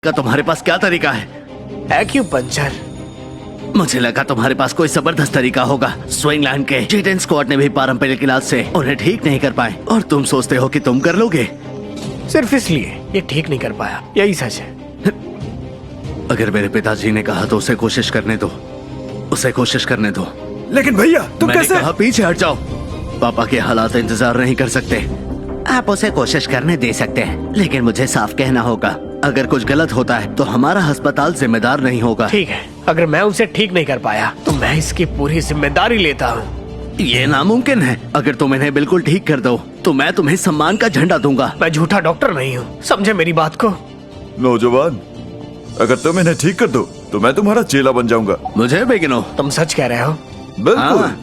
का तुम्हारे पास क्या तरीका है? एक्यूपंक्चर। मुझे लगा तुम्हारे पास कोई जबरदस्त तरीका होगा। स्विंगलैंड के चिटेन स्क्वाड ने भी पारंपरिक इलाज से उन्हें ठीक नहीं कर पाए और तुम सोचते हो कि तुम कर लोगे? सिर्फ इसलिए ये ठीक नहीं कर पाया, यही सच है। अगर मेरे पिताजी ने कहा तो उसे कोशिश करने दो, उसे कोशिश करने दो। लेकिन भैया तुम मैंने कैसे? कहा पीछे हट जाओ। पापा के हालात इंतजार नहीं कर सकते। आप उसे कोशिश करने दे सकते हैं, लेकिन मुझे साफ कहना होगा, अगर कुछ गलत होता है तो हमारा अस्पताल जिम्मेदार नहीं होगा। ठीक है, अगर मैं उसे ठीक नहीं कर पाया तो मैं इसकी पूरी जिम्मेदारी लेता हूँ। ये नामुमकिन है। अगर तुम इन्हें बिल्कुल ठीक कर दो तो मैं तुम्हें सम्मान का झंडा दूंगा। मैं झूठा डॉक्टर नहीं हूँ, समझे मेरी बात को। नौजवान, अगर तुम इन्हें ठीक कर दो तो मैं तुम्हारा चेला बन जाऊंगा। मुझे बेगिनो। तुम सच कह रहे हो? बिल्कुल।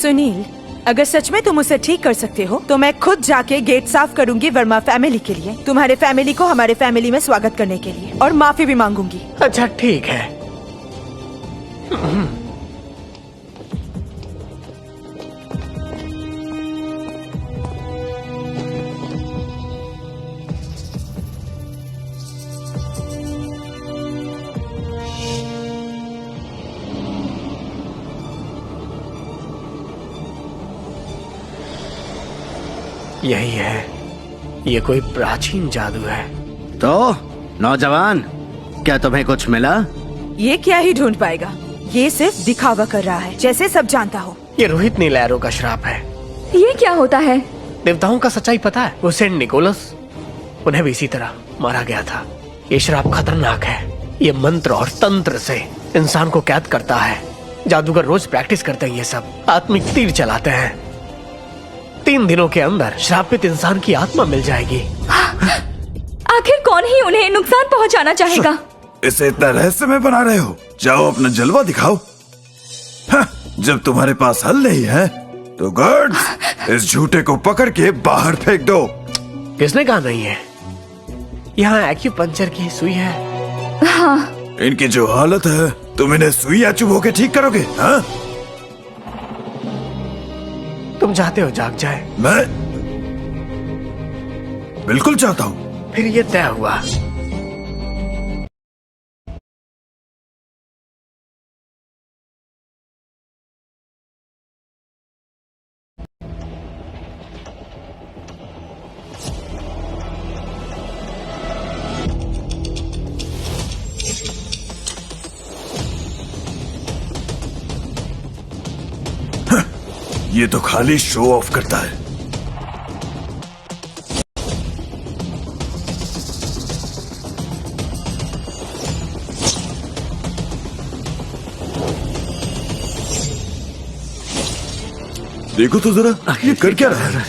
सुनील, अगर सच में तुम उसे ठीक कर सकते हो तो मैं खुद जाके गेट साफ करूंगी वर्मा फैमिली के लिए, तुम्हारे फैमिली को हमारे फैमिली में स्वागत करने के लिए, और माफी भी मांगूंगी। अच्छा ठीक है। यही है, ये कोई प्राचीन जादू है। तो नौजवान, क्या तुम्हें कुछ मिला? ये क्या ही ढूंढ पाएगा, ये सिर्फ दिखावा कर रहा है, जैसे सब जानता हो। ये रोहित नीलैरो का श्राप है। ये क्या होता है? देवताओं का सच्चाई पता है? वो सेंट निकोलस, उन्हें भी इसी तरह मारा गया था। ये श्राप खतरनाक है। ये मंत्र और तंत्र से इंसान को कैद करता है। जादूगर रोज प्रैक्टिस करते हैं, ये सब आत्मिक तीर चलाते हैं। 3 दिनों के अंदर श्रापित इंसान की आत्मा मिल जाएगी। आखिर कौन ही उन्हें नुकसान पहुंचाना चाहेगा? इसे इतना रहस्यमय बना रहे हो, जाओ अपना जलवा दिखाओ। हाँ, जब तुम्हारे पास हल नहीं है तो गार्ड्स इस झूठे को पकड़ के बाहर फेंक दो। किसने कहा नहीं है? यहाँ एक्यूपंक्चर की सुई है। हाँ। इनकी जो हालत है, तुम इन्हें सुइयां चुभो के ठीक करोगे? हाँ? तुम चाहते हो जाग जाए? मैं बिल्कुल चाहता हूँ। फिर ये तय हुआ। ये तो खाली शो ऑफ करता है। देखो तो जरा, ये कर क्या रहा है?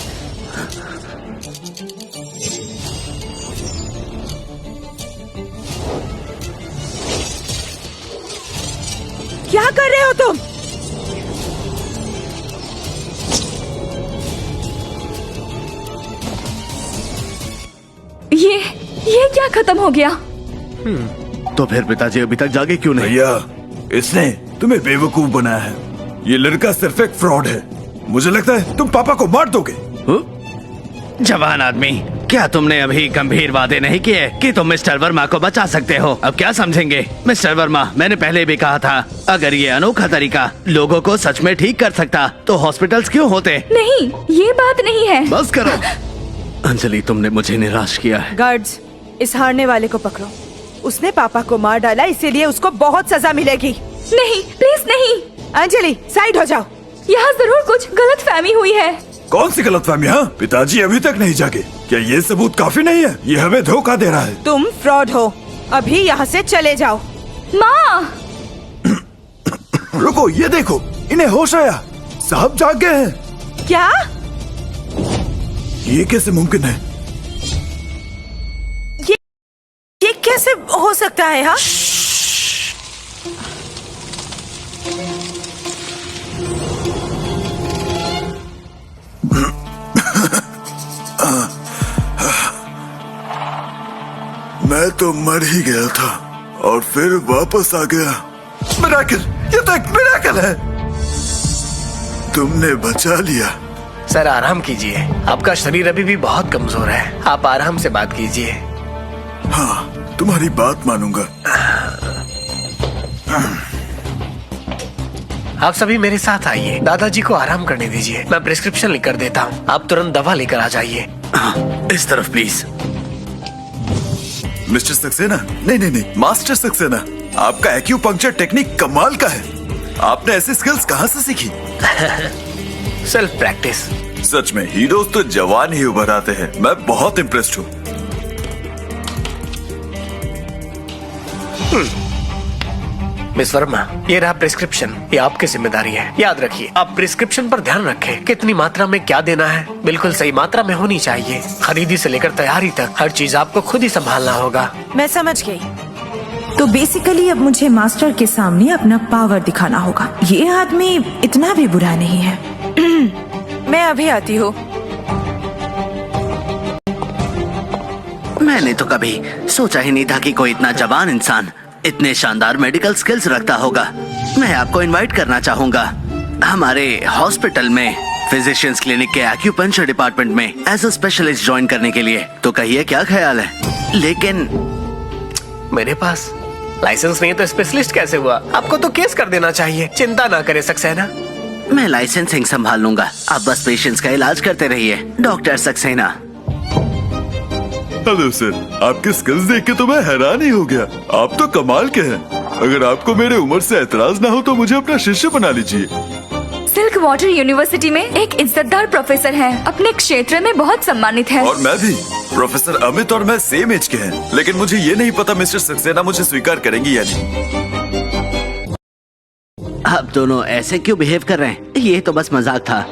क्या कर रहे हो तुम? ये क्या खत्म हो गया? तो फिर पिताजी अभी तक जागे क्यों नहीं? भैया, इसने तुम्हें बेवकूफ बनाया है। ये लड़का सिर्फ एक फ्रॉड है। मुझे लगता है तुम पापा को मार दोगे। जवान आदमी, क्या तुमने अभी गंभीर वादे नहीं किए कि तुम मिस्टर वर्मा को बचा सकते हो? अब क्या समझेंगे? मिस्टर वर्मा, मैंने पहले भी कहा था, अगर ये अनोखा तरीका लोगों को सच में ठीक कर सकता तो हॉस्पिटल्स क्यों होते? नहीं, ये बात नहीं है। बस करो। अंजलि, तुमने मुझे निराश किया है। गार्ड्स, इस हारने वाले को पकड़ो। उसने पापा को मार डाला, इसीलिए उसको बहुत सजा मिलेगी। नहीं, प्लीज नहीं। अंजलि, साइड हो जाओ। यहाँ जरूर कुछ गलतफहमी हुई है। कौन सी गलतफहमी? हाँ, पिताजी अभी तक नहीं जागे। क्या ये सबूत काफी नहीं है? ये हमें धोखा दे रहा है। तुम फ्रॉड हो, अभी यहाँ से चले जाओ। माँ! रुको, ये देखो, इन्हें होश आया। साहब जाग गए हैं। क्या? ये कैसे मुमकिन है? ये कैसे हो सकता है? हाँ, मैं तो मर ही गया था और फिर वापस आ गया। मिरेकल, ये तो एक मिरेकल है। तुमने बचा लिया। सर आराम कीजिए, आपका शरीर अभी भी बहुत कमजोर है। आप आराम से बात कीजिए। हाँ, तुम्हारी बात मानूंगा। आप सभी मेरे साथ आइए, दादाजी को आराम करने दीजिए। मैं प्रिस्क्रिप्शन लिख कर देता हूँ, आप तुरंत दवा लेकर आ जाइए। हाँ, इस तरफ प्लीज। मिस्टर सक्सेना, नहीं, मास्टर सक्सेना, आपका एक्यूपंक्चर टेक्निक कमाल का है। आपने ऐसी स्किल्स कहाँ से सीखी? Self practice. सच में हीरोज तो जवान ही उभर आते हैं। मैं बहुत इम्प्रेस्ड हूँ। मिस वर्मा, ये रहा प्रिस्क्रिप्शन। ये आपकी जिम्मेदारी है। याद रखिए, आप प्रिस्क्रिप्शन पर ध्यान रखें। कितनी मात्रा में क्या देना है, बिल्कुल सही मात्रा में होनी चाहिए। खरीदी से लेकर तैयारी तक हर चीज आपको खुद ही संभालना होगा। मैं समझ गई। तो बेसिकली अब मुझे मास्टर के सामने अपना पावर दिखाना होगा। ये आदमी इतना भी बुरा नहीं है। मैं अभी आती हूँ। मैंने तो कभी सोचा ही नहीं था कि कोई इतना जवान इंसान इतने शानदार मेडिकल स्किल्स रखता होगा। मैं आपको इनवाइट करना चाहूंगा हमारे हॉस्पिटल में फिजिशियंस क्लिनिक के एक्यूपंक्चर डिपार्टमेंट में एज अ स्पेशलिस्ट ज्वाइन करने के लिए। तो कहिए क्या ख्याल है? लेकिन मेरे पास लाइसेंस नहीं है तो स्पेशलिस्ट कैसे हुआ? आपको तो केस कर देना चाहिए। चिंता ना करे सक्सेना, मैं लाइसेंसिंग संभाल लूंगा। आप बस पेशेंट्स का इलाज करते रहिए। डॉक्टर सक्सेना। हेलो सर, आपके स्किल्स देख के तो मैं हैरान ही हो गया। आप तो कमाल के हैं। अगर आपको मेरे उम्र से एतराज ना हो तो मुझे अपना शिष्य बना लीजिए। सिल्क वाटर यूनिवर्सिटी में एक इज्जतदार प्रोफेसर हैं, अपने क्षेत्र में बहुत सम्मानित है। और मैं भी। प्रोफेसर अमित और मैं सेम एज के हैं, लेकिन मुझे ये नहीं पता मिस्टर सक्सेना मुझे स्वीकार करेंगी या नहीं। आप दोनों ऐसे क्यों बिहेव कर रहे हैं? ये तो बस मजाक था।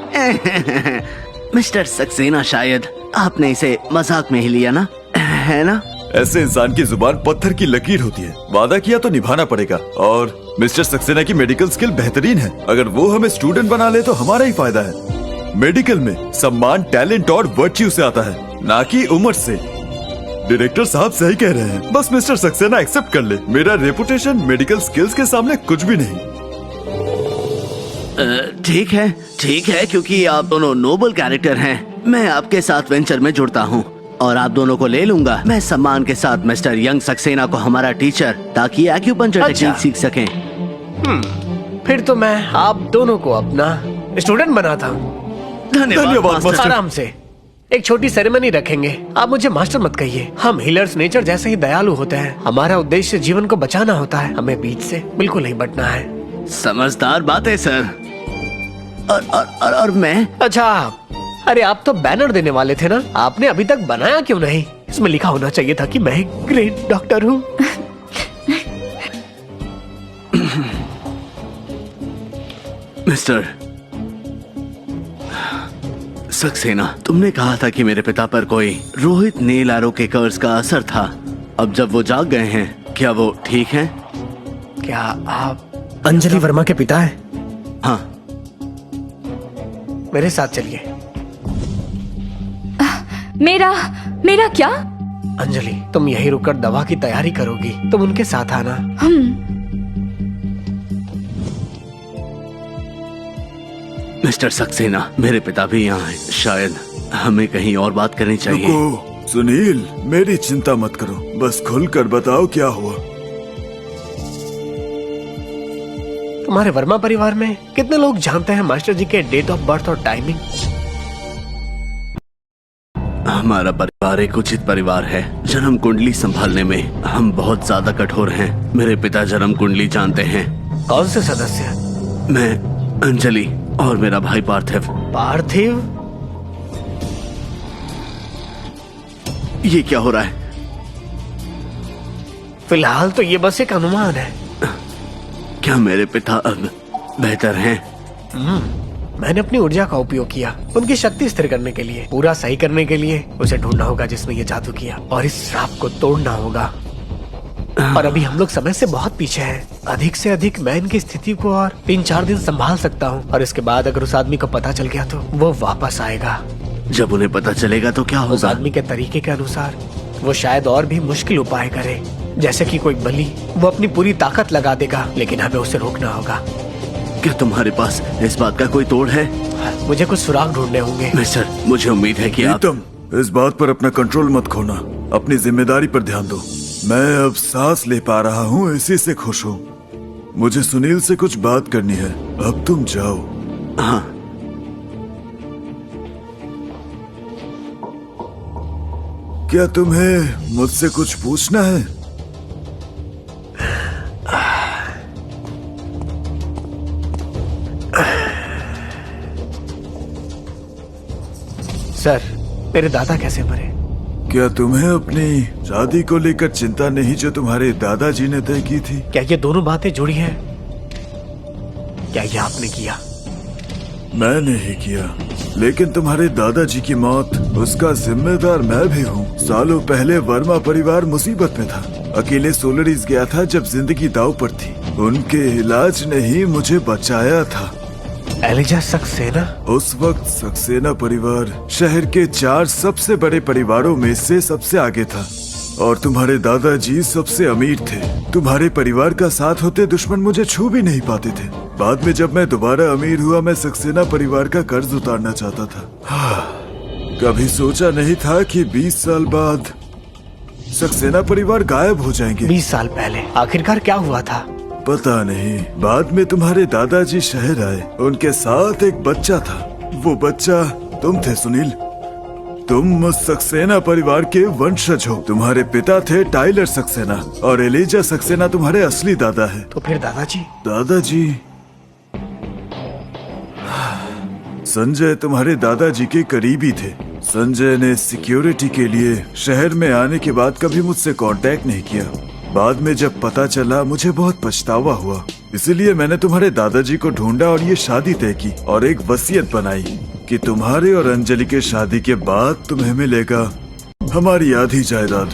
मिस्टर सक्सेना, शायद आपने इसे मजाक में ही लिया ना, है ना? ऐसे इंसान की जुबान पत्थर की लकीर होती है। वादा किया तो निभाना पड़ेगा। और मिस्टर सक्सेना की मेडिकल स्किल बेहतरीन है। अगर वो हमें स्टूडेंट बना ले तो हमारा ही फायदा है। मेडिकल में सम्मान टैलेंट और वर्च्यू से आता है, ना कि उम्र से। डायरेक्टर साहब सही कह रहे हैं। बस मिस्टर सक्सेना एक्सेप्ट कर ले। मेरा रेपुटेशन मेडिकल स्किल्स के सामने कुछ भी नहीं। ठीक है, क्योंकि आप दोनों नोबल कैरेक्टर हैं। मैं आपके साथ वेंचर में जुड़ता हूँ और आप दोनों को ले लूंगा। मैं सम्मान के साथ मिस्टर यंग सक्सेना को हमारा टीचर, ताकि एक्यूपंक्चर टेक्निक सीख सकें। फिर तो मैं आप दोनों को अपना स्टूडेंट बनाता हूँ। धन्यवाद मास्टर। आराम से एक छोटी सेरेमनी रखेंगे। आप मुझे मास्टर मत कहिए। हम हीलर्स नेचर जैसे ही दयालु होते हैं। हमारा उद्देश्य जीवन को बचाना होता है। हमें बीच से बिल्कुल नहीं बटना है। समझदार बात है सर। और मैं? अच्छा, अरे आप तो बैनर देने वाले थे ना, आपने अभी तक बनाया क्यों नहीं? इसमें लिखा होना चाहिए था कि मैं एक ग्रेट डॉक्टर हूँ। मिस्टर सक्सेना, तुमने कहा था कि मेरे पिता पर कोई रोहित नील एरो के कर्ज का असर था। अब जब वो जाग गए हैं, क्या वो ठीक हैं? क्या आप अंजलि वर्मा के पिता हैं? हाँ। मेरे साथ चलिए। मेरा क्या? अंजलि, तुम यहीं रुककर दवा की तैयारी करोगी। तुम उनके साथ आना। मिस्टर सक्सेना, मेरे पिता भी यहाँ हैं। शायद हमें कहीं और बात करनी चाहिए। रुको, सुनील, मेरी चिंता मत करो। बस खुलकर बताओ क्या हुआ। तुम्हारे वर्मा परिवार में कितने लोग जानते हैं मास्टर जी के डेट ऑफ बर्थ और टाइमिंग? हमारा परिवार एक उचित परिवार है। जन्म कुंडली संभालने में हम बहुत ज्यादा कठोर हैं। मेरे पिता जन्म कुंडली जानते हैं। कौन से सदस्य? मैं, अंजलि और मेरा भाई पार्थिव। पार्थिव? ये क्या हो रहा है? फिलहाल तो ये बस एक अनुमान है। क्या मेरे पिता अब बेहतर हैं? मैंने अपनी ऊर्जा का उपयोग किया उनकी शक्ति स्थिर करने के लिए, पूरा सही करने के लिए। उसे ढूंढना होगा जिसने ये जादू किया और इस श्राप को तोड़ना होगा। और अभी हम लोग समय से बहुत पीछे हैं। अधिक से अधिक मैं इनकी स्थिति को और 3-4 दिन संभाल सकता हूँ, और इसके बाद अगर उस आदमी को पता चल गया तो वो वापस आएगा। जब उन्हें पता चलेगा तो क्या उस होगा? आदमी के तरीके के अनुसार वो शायद और भी मुश्किल उपाय करे, जैसे कि कोई बलि। वो अपनी पूरी ताकत लगा देगा, लेकिन हमें उसे रोकना होगा। क्या तुम्हारे पास इस बात का कोई तोड़ है? मुझे कुछ सुराग ढूंढने होंगे। मिस्टर, मुझे उम्मीद है कि आप... प्रीतम, इस बात पर अपना कंट्रोल मत खोना। अपनी जिम्मेदारी पर ध्यान दो। मैं अब सांस ले पा रहा हूँ, इसी से खुश हूँ। मुझे सुनील से कुछ बात करनी है, अब तुम जाओ। हाँ। क्या तुम्हें मुझसे कुछ पूछना है? सर, मेरे दादा कैसे मरे? क्या तुम्हें अपनी शादी को लेकर चिंता नहीं जो तुम्हारे दादाजी ने तय की थी? क्या ये दोनों बातें जुड़ी हैं? क्या ये आपने किया? मैं नहीं किया, लेकिन तुम्हारे दादाजी की मौत, उसका जिम्मेदार मैं भी हूँ। सालों पहले वर्मा परिवार मुसीबत में था। अकेले सोलरीज गया था जब जिंदगी दांव पर थी। उनके इलाज ने ही मुझे बचाया था। एलिजा सक्सेना? उस वक्त सक्सेना परिवार शहर के 4 सबसे बड़े परिवारों में से सबसे आगे था और तुम्हारे दादाजी सबसे अमीर थे। तुम्हारे परिवार का साथ होते दुश्मन मुझे छू भी नहीं पाते थे। बाद में जब मैं दोबारा अमीर हुआ, मैं सक्सेना परिवार का कर्ज उतारना चाहता था। कभी सोचा नहीं था कि 20 साल बाद सक्सेना परिवार गायब हो जाएंगे। 20 साल पहले आखिरकार क्या हुआ था? पता नहीं। बाद में तुम्हारे दादाजी शहर आए, उनके साथ एक बच्चा था। वो बच्चा तुम थे सुनील। तुम सक्सेना परिवार के वंशज हो। तुम्हारे पिता थे टाइलर सक्सेना और एलिजा सक्सेना तुम्हारे असली दादा है। तो फिर दादाजी? दादाजी संजय तुम्हारे दादाजी के करीबी थे। संजय ने सिक्योरिटी के लिए शहर में आने के बाद कभी मुझसे कांटेक्ट नहीं किया। बाद में जब पता चला, मुझे बहुत पछतावा हुआ। इसलिए मैंने तुम्हारे दादाजी को ढूंढा और ये शादी तय की और एक वसीयत बनाई कि तुम्हारे और अंजलि के शादी के बाद तुम्हें मिलेगा हमारी आधी जायदाद।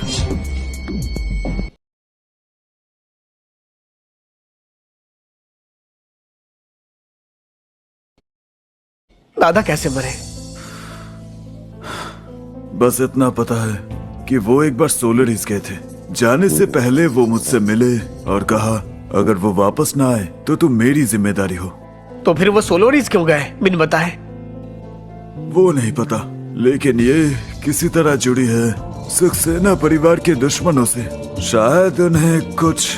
दादा कैसे मरे? बस इतना पता है कि वो एक बार सोलरीज गए थे। जाने से पहले वो मुझसे मिले और कहा, अगर वो वापस ना आए तो तुम मेरी जिम्मेदारी हो। तो फिर वो सोलोरीज क्यों गए बिन बताए? वो नहीं पता, लेकिन ये किसी तरह जुड़ी है सक्सेना परिवार के दुश्मनों से। शायद उन्हें कुछ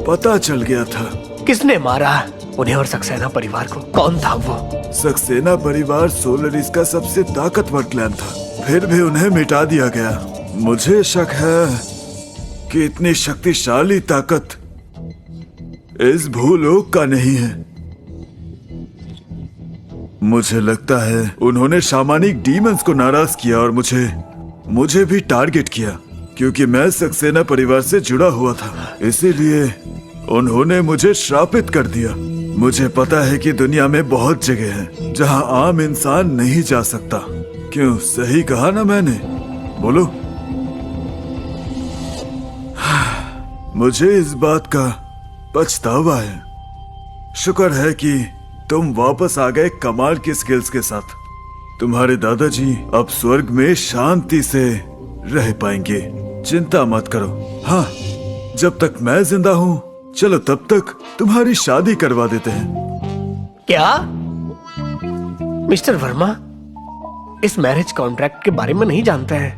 पता चल गया था। किसने मारा उन्हें और सक्सेना परिवार को? कौन था वो? सक्सेना परिवार सोलरीज का सबसे ताकतवर क्लैन था, फिर भी उन्हें मिटा दिया गया। मुझे शक है कि इतनी शक्तिशाली ताकत इस भूलोक का नहीं है। मुझे लगता है उन्होंने शामानिक डीमंस को नाराज किया और मुझे भी टारगेट किया, क्योंकि मैं सक्सेना परिवार से जुड़ा हुआ था। इसीलिए उन्होंने मुझे श्रापित कर दिया। मुझे पता है कि दुनिया में बहुत जगह है जहां आम इंसान नहीं जा सकता। क्यों, सही कहा ना मैंने? बोलो। मुझे इस बात का पछतावा है। शुक्र है कि तुम वापस आ गए कमाल की स्किल्स के साथ। तुम्हारे दादाजी अब स्वर्ग में शांति से रह पाएंगे। चिंता मत करो। हाँ, जब तक मैं जिंदा हूँ, चलो तब तक तुम्हारी शादी करवा देते हैं। क्या? मिस्टर वर्मा इस मैरिज कॉन्ट्रैक्ट के बारे में नहीं जानते हैं?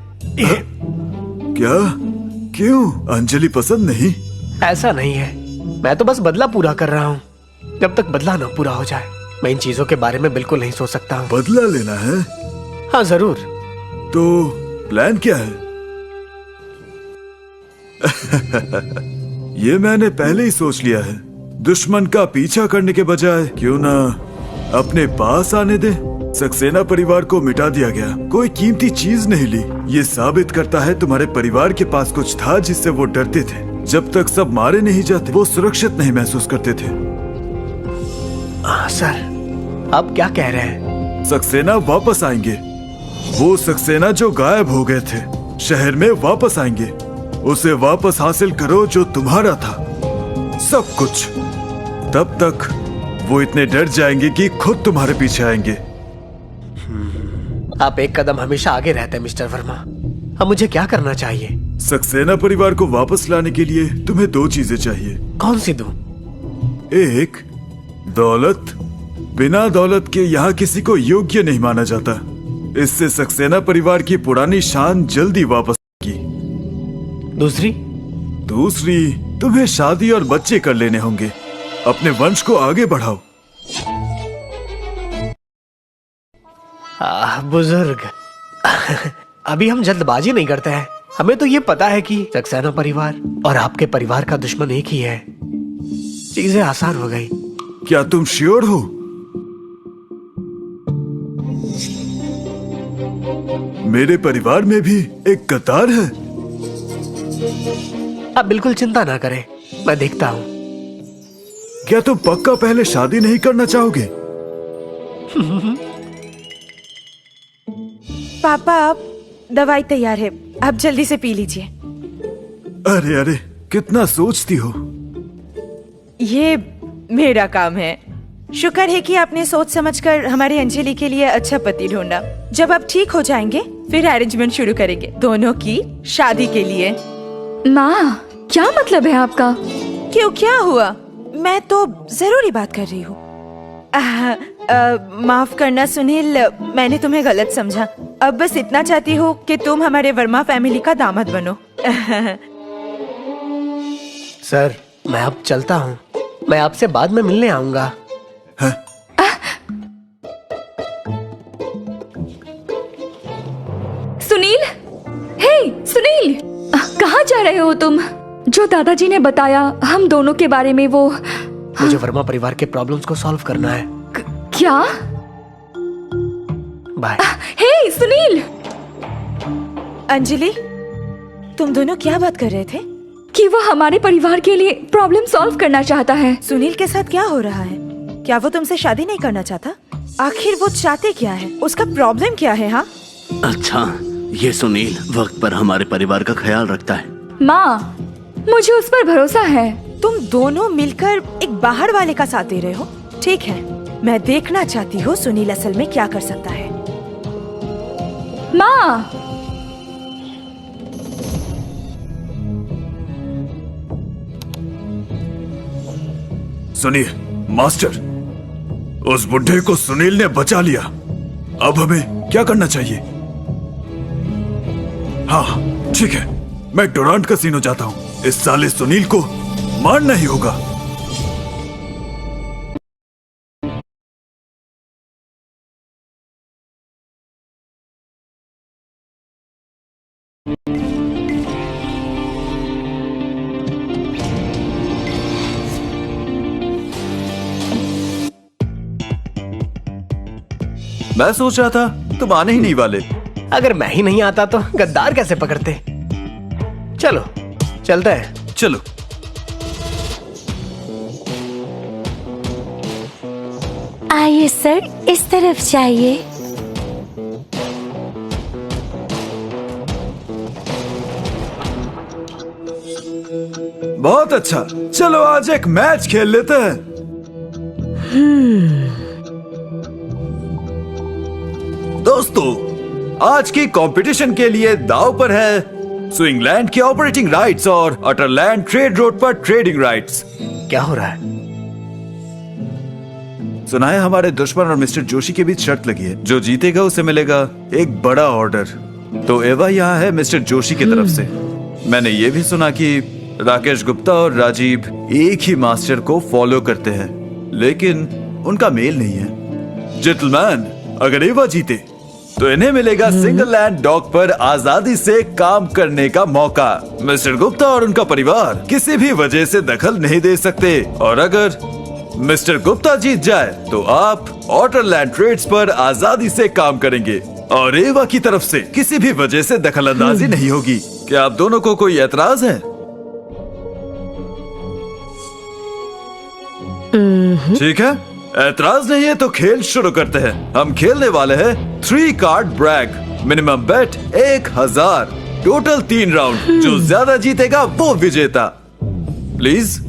क्या? क्यों? अंजलि पसंद नहीं? ऐसा नहीं है, मैं तो बस बदला पूरा कर रहा हूँ। जब तक बदला ना पूरा हो जाए, मैं इन चीजों के बारे में बिल्कुल नहीं सोच सकता हूँ। बदला लेना है? हाँ जरूर। तो प्लान क्या है? ये मैंने पहले ही सोच लिया है। दुश्मन का पीछा करने के बजाय क्यों ना अपने पास आने दे। सक्सेना परिवार को मिटा दिया गया, कोई कीमती चीज नहीं ली। ये साबित करता है तुम्हारे परिवार के पास कुछ था जिससे वो डरते थे। जब तक सब मारे नहीं जाते, वो सुरक्षित नहीं महसूस करते थे। सर, आप क्या कह रहे हैं? सक्सेना वापस आएंगे। वो सक्सेना जो गायब हो गए थे, शहर में वापस आएंगे। उसे वापस हासिल करो जो तुम्हारा था, सब कुछ। तब तक वो इतने डर जाएंगे कि खुद तुम्हारे पीछे आएंगे। आप एक कदम हमेशा आगे रहते हैं मिस्टर वर्मा। अब मुझे क्या करना चाहिए? सक्सेना परिवार को वापस लाने के लिए तुम्हें 2 चीजें चाहिए। कौन सी दो? एक, दौलत। बिना दौलत के यहाँ किसी को योग्य नहीं माना जाता। इससे सक्सेना परिवार की पुरानी शान जल्दी वापस आएगी। दूसरी? दूसरी, तुम्हें शादी और बच्चे कर लेने होंगे। अपने वंश को आगे बढ़ाओ। बुजुर्ग अभी हम जल्दबाजी नहीं करते हैं। हमें तो ये पता है कि सक्सेना परिवार और आपके परिवार का दुश्मन एक ही है। चीजें आसान हो गई। क्या तुम श्योर हो? मेरे परिवार में भी एक कतार है। आप बिल्कुल चिंता ना करें, मैं देखता हूँ। क्या तुम पक्का पहले शादी नहीं करना चाहोगे? पापा, अब दवाई तैयार है, आप जल्दी से पी लीजिए। अरे अरे, कितना सोचती हो। ये मेरा काम है। शुक्र है कि आपने सोच समझकर हमारे अंजलि के लिए अच्छा पति ढूंढा। जब आप ठीक हो जाएंगे फिर अरेंजमेंट शुरू करेंगे दोनों की शादी के लिए। माँ, क्या मतलब है आपका? क्यों, क्या हुआ? मैं तो जरूरी बात कर रही हूँ। माफ करना सुनील, मैंने तुम्हें गलत समझा। अब बस इतना चाहती हूँ कि तुम हमारे वर्मा फैमिली का दामाद बनो। सर, मैं अब चलता हूँ। मैं आपसे बाद में मिलने आऊंगा। सुनील, हे सुनील, कहाँ जा रहे हो तुम? जो दादाजी ने बताया हम दोनों के बारे में, वो मुझे वर्मा परिवार के प्रॉब्लम्स को सॉल्व करना है। क्या? बाय। हे सुनील। अंजलि, तुम दोनों क्या बात कर रहे थे? कि वो हमारे परिवार के लिए प्रॉब्लम सॉल्व करना चाहता है। सुनील के साथ क्या हो रहा है? क्या वो तुमसे शादी नहीं करना चाहता? आखिर वो चाहते क्या है? उसका प्रॉब्लम क्या है? हाँ, अच्छा, ये सुनील वक्त पर हमारे परिवार का ख्याल रखता है। माँ, मुझे उस पर भरोसा है। तुम दोनों मिलकर एक बाहर वाले का साथ दे रहे हो। ठीक है, मैं देखना चाहती हूँ सुनील असल में क्या कर सकता है। माँ, सुनिए मास्टर, उस बुढ़े को सुनील ने बचा लिया। अब हमें क्या करना चाहिए? हाँ ठीक है, मैं डोरांट कसीनो जाता हूँ। इस साले सुनील को मारना ही होगा। मैं सोच रहा था तुम आने ही नहीं वाले। अगर मैं ही नहीं आता तो गद्दार कैसे पकड़ते? चलो चलते हैं। चलो। आइए सर, इस तरफ जाइए। बहुत अच्छा, चलो आज एक मैच खेल लेते हैं। दोस्तों, आज की कंपटीशन के लिए दाव पर है स्विंगलैंड के ऑपरेटिंग राइट्स और अटरलैंड ट्रेड रोड पर ट्रेडिंग राइट्स। क्या हो रहा है? सुना है हमारे दुश्मन और मिस्टर जोशी के बीच शर्त लगी है। जो जीतेगा उसे मिलेगा एक बड़ा ऑर्डर। तो एवा यहाँ है मिस्टर जोशी की तरफ से। मैंने ये भी सुना कि राकेश गुप्ता और राजीव एक ही मास्टर को फॉलो करते हैं, लेकिन उनका मेल नहीं है। जेंटलमैन, अगर एवा जीते तो इन्हें मिलेगा सिंगल लैंड डॉक पर आजादी से काम करने का मौका। मिस्टर गुप्ता और उनका परिवार किसी भी वजह से दखल नहीं दे सकते, और अगर मिस्टर गुप्ता जीत जाए तो आप ऑटरलैंड ट्रेड्स पर आजादी से काम करेंगे और एवा की तरफ से किसी भी वजह से दखल अंदाजी नहीं होगी। क्या आप दोनों को कोई एतराज है? ठीक है, एतराज नहीं है तो खेल शुरू करते हैं। हम खेलने वाले हैं 3 card Bragg. Minimum bet 1000, total 3 round. जो ज्यादा जीतेगा वो विजेता। प्लीज।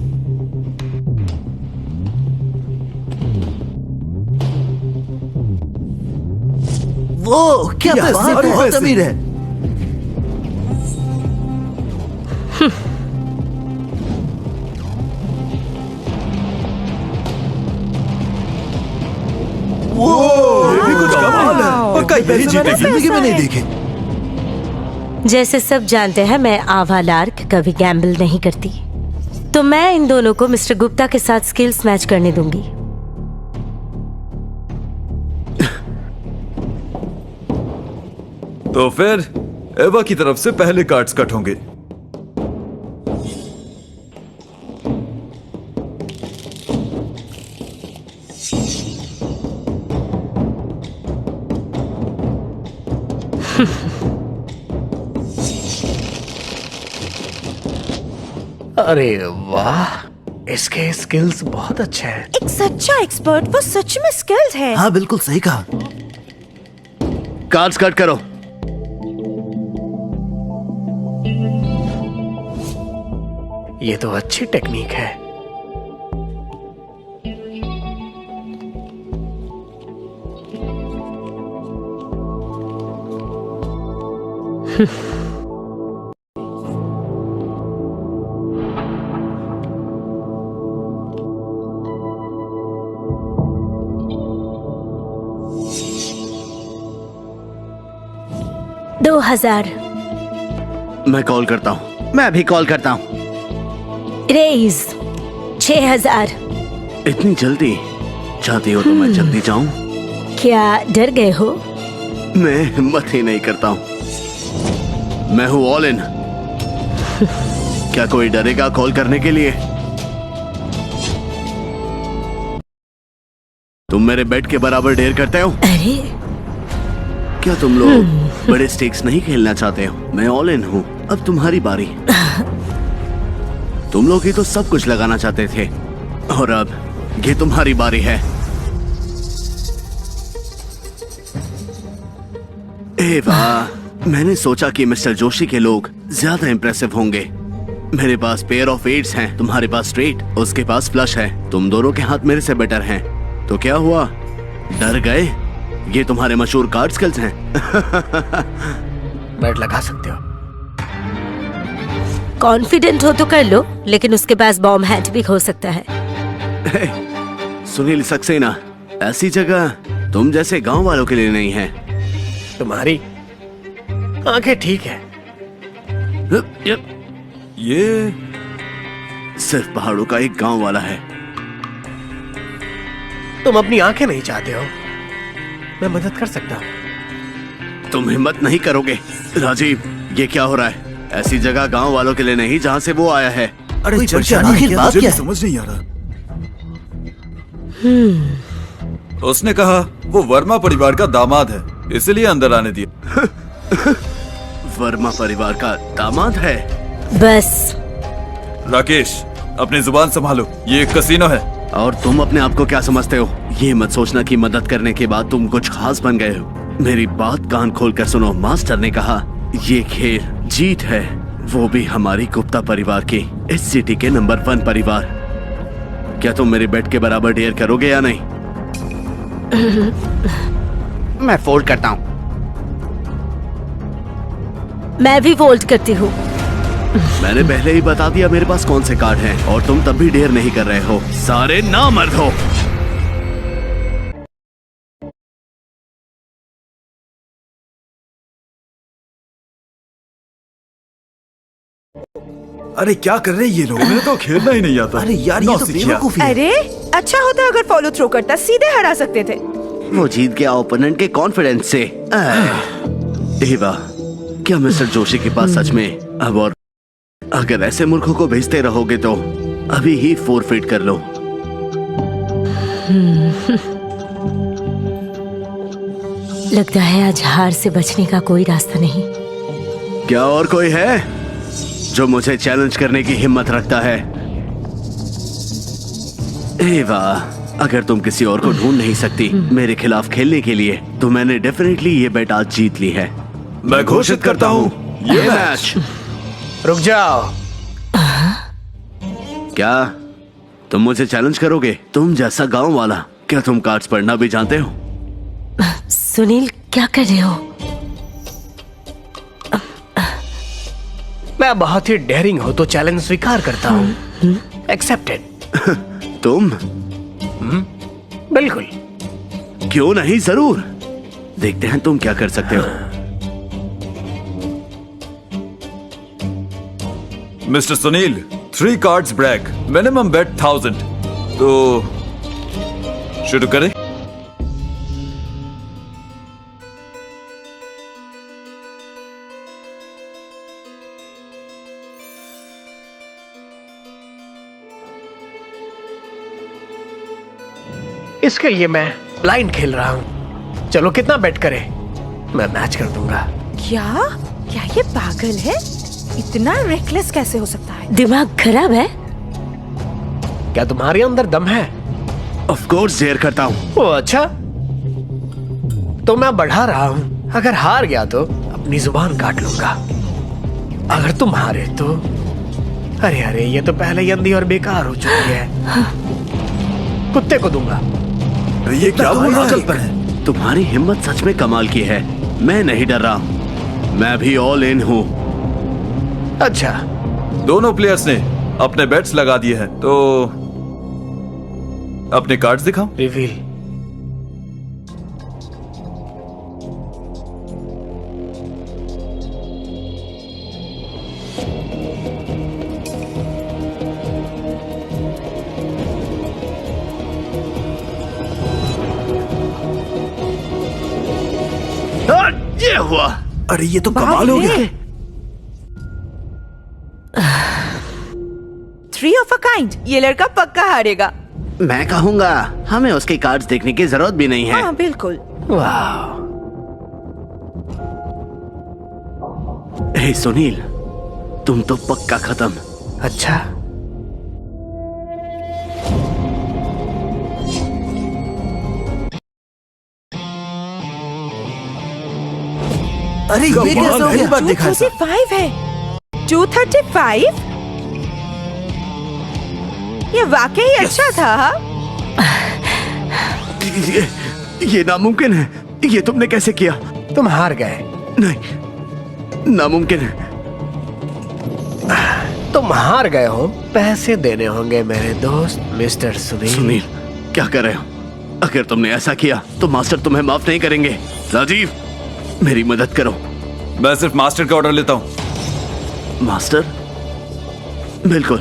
वो क्या सारे बहुत पैसे। अमीर है। ये भी कुछ कमाल है। पक्का यही जीतेगी। जिंदगी में नहीं देखे। जैसे सब जानते हैं, मैं आवा लार्क कभी गैम्बल नहीं करती, तो मैं इन दोनों को मिस्टर गुप्ता के साथ स्किल्स मैच करने दूंगी। तो फिर एवा की तरफ से पहले कार्ड्स कट होंगे। अरे वाह, इसके स्किल्स बहुत अच्छे हैं। एक सच्चा एक्सपर्ट, वो सच में स्किल्ड है। हाँ बिल्कुल सही कहा। कार्ड्स कट करो। ये तो अच्छी टेक्निक है। दो 2000 मैं कॉल करता हूँ, मैं अभी कॉल करता हूँ। रेज 6000। इतनी जल्दी चाहती हो तो मैं जल्दी जाऊं? क्या डर गए हो? मैं हिम्मत ही नहीं करता हूं। मैं हूं ऑल इन। क्या कोई डरेगा कॉल करने के लिए? तुम मेरे बेड के बराबर ढेर करते हो? अरे क्या तुम लोग बड़े स्टेक्स नहीं खेलना चाहते हो? मैं ऑल इन हूं, अब तुम्हारी बारी। तुम लोग ही तो सब कुछ लगाना चाहते थे और अब ये तुम्हारी बारी है। ए वाह, मैंने सोचा कि मिस्टर जोशी के लोग ज्यादा इंप्रेसिव होंगे। मेरे पास पेयर ऑफ एट्स हैं, तुम्हारे पास स्ट्रेट, उसके पास फ्लश है। तुम दोनों के हाथ मेरे से बेटर हैं। तो क्या हुआ, डर गए? ये तुम्हारे मशहूर कार्ड स्किल्स हैं। बैट लगा सकते हो। कॉन्फिडेंट हो तो कर लो, लेकिन उसके पास बॉम्ब हैट भी हो सकता है। सुनील सक्सेना, ऐसी जगह तुम जैसे गांव वालों के लिए नहीं है। तुम्हारी आंखें ठीक है। ये सिर्फ पहाड़ों का एक गांव वाला है। तुम अपनी आंखें नहीं चाहते हो, मैं मदद कर सकता हूँ। तुम हिम्मत नहीं करोगे। राजीव, ये क्या हो रहा है? ऐसी जगह गांव वालों के लिए नहीं जहां से वो आया है। अरे कोई चर्चा परेशानी है आखिर क्या? बात मुझे क्या भी है? समझ नहीं आ रहा। उसने कहा वो वर्मा परिवार का दामाद है, इसलिए अंदर आने दिया। वर्मा परिवार का दामाद है? बस राकेश, अपनी जुबान संभालो, ये एक कसीनो है। और तुम अपने आप को क्या समझते हो? ये मत सोचना कि मदद करने के बाद तुम कुछ खास बन गए हो। मेरी बात कान खोल कर सुनो। मास्टर ने कहा ये खेल जीत है, वो भी हमारी गुप्ता परिवार की, इस सिटी के नंबर 1 परिवार। क्या तुम मेरे बेड के बराबर डेयर करोगे या नहीं? मैं फोल्ड करता हूँ। मैं भी वोल्ट करती हूँ। मैंने पहले ही बता दिया मेरे पास कौन से कार्ड हैं, और तुम तब भी ढेर नहीं कर रहे हो। सारे नामर्द हो। अरे क्या कर रहे हैं ये लोग? मैं तो खेलना ही नहीं आता। अरे यार, ये तो बेवकूफी है। अरे अच्छा होता अगर फॉलो थ्रो करता, सीधे हरा सकते थे। वो जीत गया ओपोनेंट के कॉन्फिडेंस से। एवा, क्या मिस्टर जोशी के पास सच में अब और अगर ऐसे मूर्खों को भेजते रहोगे तो अभी ही फोरफिट कर लो। लगता है आज हार से बचने का कोई रास्ता नहीं। क्या और कोई है जो मुझे चैलेंज करने की हिम्मत रखता है? एवा, अगर तुम किसी और को ढूंढ नहीं सकती मेरे खिलाफ खेलने के लिए, तो मैंने डेफिनेटली ये बेट आज जीत ली है। मैं घोषित करता हूँ ये मैच। रुक जाओ। क्या तुम मुझे चैलेंज करोगे? तुम जैसा गांव वाला, क्या तुम कार्ड्स पढ़ना भी जानते हो? सुनील, क्या कर रहे हो? मैं बहुत ही डेयरिंग हूँ तो चैलेंज स्वीकार करता हूँ। एक्सेप्टेड। तुम? बिल्कुल। क्यों नहीं, जरूर देखते हैं तुम क्या कर सकते हो। Mister Sunil, 3 cards break, minimum bet 1000। तो शुरू करें? इसके लिए मैं ब्लाइंड खेल रहा हूँ। चलो कितना बेट करे, मैं मैच कर दूंगा। क्या क्या ये पागल है? इतना रेकलेस कैसे हो सकता है? दिमाग खराब है? क्या तुम्हारे अंदर दम है? ऑफ कोर्स डेयर करता हूँ। ओ अच्छा, तो मैं बढ़ा रहा हूँ। अगर हार गया तो अपनी जुबान काट लूंगा, अगर तुम हारे तो अरे अरे, ये तो पहले ही अंधी और बेकार हो चुकी है। कुत्ते को दूंगा। ये क्या बोल रहा है? तुम्हारी हिम्मत सच में कमाल की है। मैं नहीं डर रहा, मैं भी ऑल इन हूँ। अच्छा, दोनों प्लेयर्स ने अपने बेट्स लगा दिए हैं, तो अपने कार्ड्स दिखाओ। रिवील। ये हुआ। अरे ये तो कमाल हो गया। 3 ऑफ अ काइंड। ये लड़का पक्का हारेगा। मैं कहूँगा हमें उसके कार्ड्स देखने की जरूरत भी नहीं है। हाँ बिल्कुल। वाह, हे सुनील, तुम तो पक्का खत्म। अच्छा। अरे ये कैसे हो गया? 235 है। 235? ये वाकई अच्छा था। ये नामुमकिन है। ये तुमने कैसे किया? तुम हार गए। नहीं, नामुमकिन है। तुम हार गए हो। पैसे देने होंगे मेरे दोस्त मिस्टर सुनील। सुनील, क्या कर रहे हो? अगर तुमने ऐसा किया तो मास्टर तुम्हें माफ नहीं करेंगे। राजीव, मेरी मदद करो। मैं सिर्फ मास्टर का ऑर्डर लेता हूँ। मास्टर? बिल्कुल,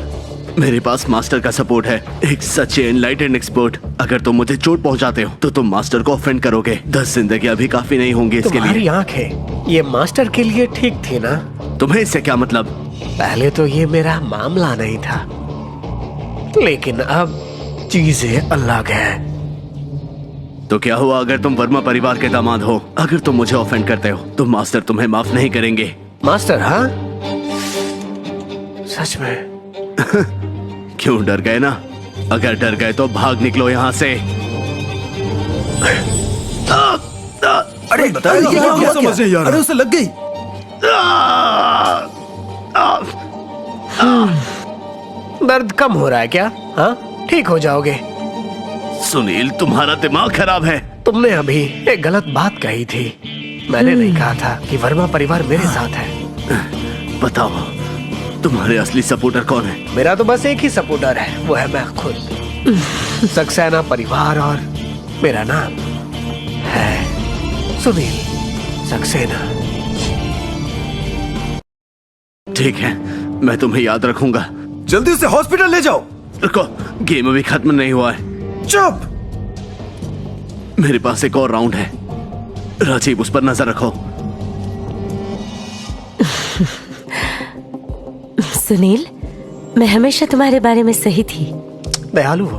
मेरे पास मास्टर का सपोर्ट है, एक सच्चे एनलाइटेंड एक्सपर्ट। अगर तुम मुझे चोट पहुंचाते हो तो तुम मास्टर को ऑफेंड करोगे। 10 जिंदगियां भी काफी नहीं होंगी इसके तुम्हारी लिए। आंखें ये मास्टर के लिए ठीक थी ना? तुम्हें इससे क्या मतलब? पहले तो ये मेरा मामला नहीं था, लेकिन अब चीजें अलग हैं। तो क्या हुआ अगर तुम वर्मा परिवार के दामाद हो? अगर तुम मुझे ऑफेंड करते हो तो मास्टर तुम्हें माफ नहीं करेंगे। मास्टर? हाँ, सच में? क्यों डर गए ना? अगर डर गए तो भाग निकलो यहाँ से। अरे बताओ ये क्या समझ नहीं आ रहा? अरे उसे लग गई। दर्द कम हो रहा है क्या? हाँ, ठीक हो जाओगे। सुनील, तुम्हारा दिमाग खराब है। तुमने अभी एक गलत बात कही थी। मैंने नहीं कहा था कि वर्मा परिवार मेरे साथ है। बताओ, तुम्हारे असली सपोर्टर कौन है? मेरा तो बस एक ही सपोर्टर है, वो है मैं खुद। सक्सेना परिवार, और मेरा नाम है सुनील सक्सेना। ठीक है, मैं तुम्हें याद रखूंगा। जल्दी उसे हॉस्पिटल ले जाओ। रुको, गेम अभी खत्म नहीं हुआ है। चुप। मेरे पास एक और राउंड है। राजीव, उस पर नजर रखो। सुनील, मैं हमेशा तुम्हारे बारे में सही थी। दयालु हो।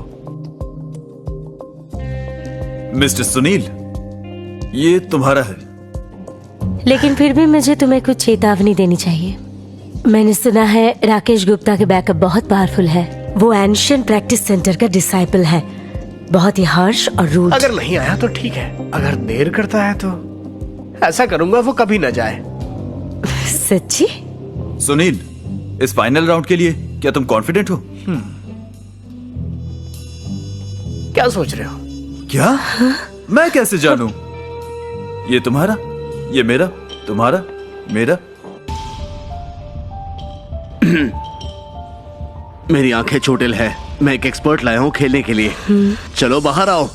मिस्टर सुनील, ये तुम्हारा है। लेकिन फिर भी मुझे तुम्हें कुछ चेतावनी देनी चाहिए। मैंने सुना है राकेश गुप्ता के बैकअप बहुत पावरफुल है। वो एंशिएंट प्रैक्टिस सेंटर का डिसाइपल है, बहुत ही हार्श और रूड। अगर नहीं आया तो ठीक है, अगर देर करता है तो ऐसा करूंगा वो कभी न जाए। सच्ची? सुनील, इस फाइनल राउंड के लिए क्या तुम कॉन्फिडेंट हो? क्या सोच रहे हो? क्या? मैं कैसे जानूं? ये तुम्हारा, ये मेरा, तुम्हारा, मेरा। मेरी आंखें चोटिल है। मैं एक एक्सपर्ट लाया हूँ खेलने के लिए। चलो बाहर आओ।